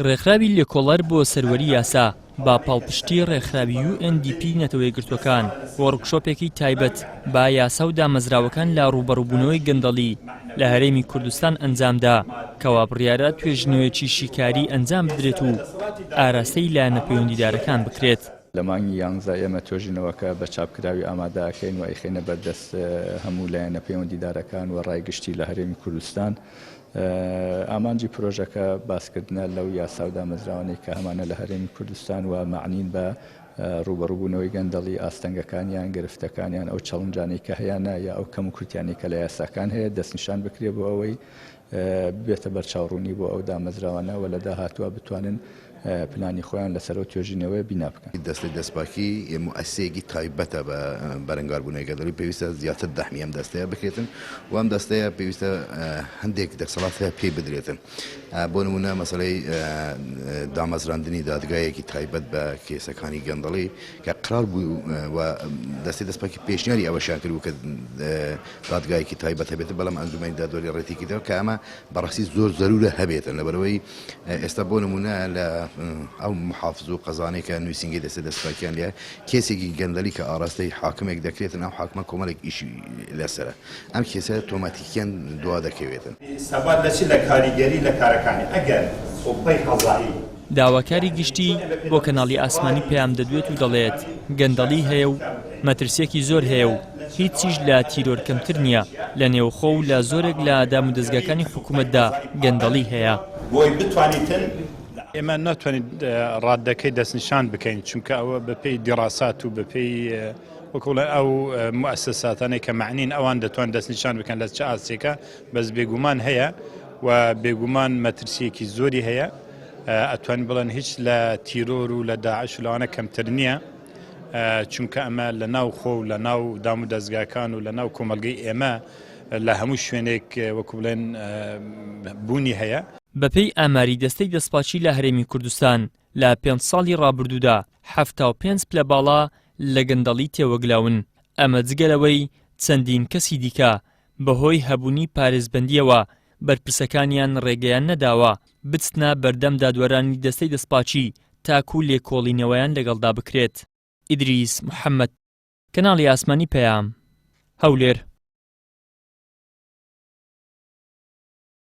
ڕێکخراوی لێکۆڵەر بۆ سەروەری یاسا با پاڵپشتی ڕێکخراوی UNDP نەتەوەی گرتوەکان وەرکشۆپێکی تایبەت با یاسا و دامەزراوەکان لە ڕوبەڕووبوونەوەی گەندەڵی لە هەرێمی کوردستان ئەنجامدا کەوا بڕیارە توێژنەوەیەکی شیکاری ئەنجام بدرێت و ئاراستەی لە نەپەیوەندیدارەکان بکرێت. لە مانگی 11 ئێمە توێژینەوەکە بە چاپکراوی ئامادەکەین و ئەیخێنە بەردەست هەموو لایەنە پەیوەندیدارەکان و ڕایگشتی لە هەرێمی کوردستان. ئامانجی پرۆژەکە باسکردنە لەو یاسا و دامەزراوانەی کە هەمانە لە هەرێمی کوردستان و معنین بە ڕوبەڕووبوونەوەی گەندەڵی ئاستەنگەکانیان گرفتەکانیان ئەو چەڵنجانەی کە هەیەە یا ئەو کەم و کورتیانی کە لە یاساکان هەیە دەستنیشان بکرێ بۆ ئەوەی بێتە بەرچاوڕوونی بۆ ئەو دامەزراوانە و لە داهاتووە بتوانن پلانی خۆیان لەسەرەوە توێژینەوەی بنا بکەن. دەستی دەستپاکی موسسەیەکی تایبەتە بە بەرەنگاربوونەوەی گەندەڵی پێویستە زیاتر دەحمی ئەم دەستەیە بکرێتن و ئەم دەستەیە پێویستە هەندێک دەسەڵات هەیە پێی بدرێتن. بۆ نمونە مەسەلەی دامەزراندنی دادگایەکی تایبەت بە کێسەکانی گەندەڵی کە قرار بوو و دەستی دەستپاکی پێشنیاری ئەوەشیان کرد بوو کە دادگایەکی تایبەت هەبێت بەڵام ئەنجومەنی دادوەری ڕێتی کردەوە کە ئەمە بەڕاستی زۆر زەرورە هەبێتن لەبەرەوەی ئێستا بۆ نمونە لە ئەو محافظ و قەزانەی کە نووسنگی دەستی دەستپاکیان لێ کێسێکی گەندەڵی کە ئاراستەی حاکمێک دەکرێتن ئەو حاکمە کۆمەڵێک ئیشی لەسرە ئەم کێسە تۆماتیکیان دوا دەکەوێتن. سەبات دەچێت لە کاریگەری لە کارەکانی ئەگەر سۆپەی قەزایی داواکاری گشتی بۆ کەناڵی ئاسمانی پێیان دەدوێت و دەڵێت گەندەڵی هەیە و مەترسیەکی زۆر هەیە و هیچیش لە تیرۆر کەمتر نییە لە نێوخۆ و لە زۆرێک لە دام و دەستگاکانی حکوومەتدا گەندەڵی هەیە. بۆی بتوانیتن ئێمە ناتوانین ڕادەکەی دەستنیشان بکەین چونکە ئەوە بەپێی دیڕاسات و بەپێی وەکوڵە ئەو موسساتانەی کە معنین ئەوان دەتوان دەستنیشان بکەن لە چه ئاسێکە بەس بێگومان هەیە و بێگومان مەترسیەکی زۆری هەیە ئەتوانین بڵێن هیچ لە تیرۆر و لە داعش و لەوانە کەمتر نییە چونکە ئەمە لە ناو خۆ و لە ناو دام و دەستگاکان و لە ناو کۆمەلگەی ئێمە لە هەموو شوێنێک وەکو بڵێن بوونی هەیە. بەپێی ئاماری دەستەی دەستپاچی لە هەرێمی کوردستان لە 5 ساڵی ڕابردوودا 75 پلە باڵا لە گەندەڵی تێوەگلاون. ئەمە جگەلەوەی چەندین کەسی دیکە بەهۆی هەبوونی پارێزبەندیەوە بەرپرسەکانیان ڕێگەیان نەداوە بچنە بەردەم دادوەرانی دەستەی دەستپاچی تاکو لێکۆڵینەوەیان لەگەڵدا بکرێت. ئیدریس محەممەد، کەناڵی ئاسمانی پەیام، هەولێر.